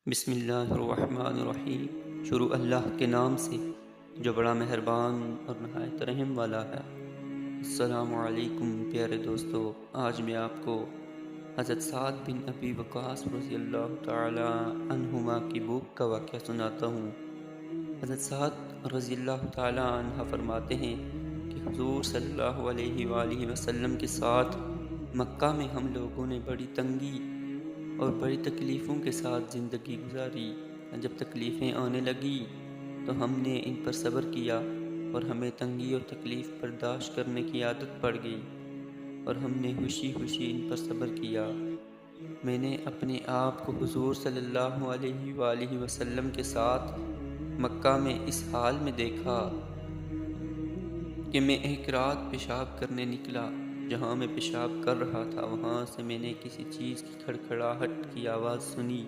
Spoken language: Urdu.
بسم اللہ الرحمن الرحیم۔ شروع اللہ کے نام سے جو بڑا مہربان اور نہایت رحم والا ہے۔ السلام علیکم پیارے دوستو، آج میں آپ کو حضرت سعد بن ابی وقاص رضی اللہ تعالی عنہما کی بھوک کا واقعہ سناتا ہوں۔ حضرت سعد رضی اللہ تعالی عنہ فرماتے ہیں کہ حضور صلی اللہ علیہ وآلہ وسلم کے ساتھ مکہ میں ہم لوگوں نے بڑی تنگی اور بڑی تکلیفوں کے ساتھ زندگی گزاری۔ جب تکلیفیں آنے لگیں تو ہم نے ان پر صبر کیا اور ہمیں تنگی اور تکلیف برداشت کرنے کی عادت پڑ گئی اور ہم نے خوشی خوشی ان پر صبر کیا۔ میں نے اپنے آپ کو حضور صلی اللہ علیہ وآلہ وسلم کے ساتھ مکہ میں اس حال میں دیکھا کہ میں ایک رات پیشاب کرنے نکلا۔ جہاں میں پیشاب کر رہا تھا وہاں سے میں نے کسی چیز کی کھڑکھڑاہٹ کی آواز سنی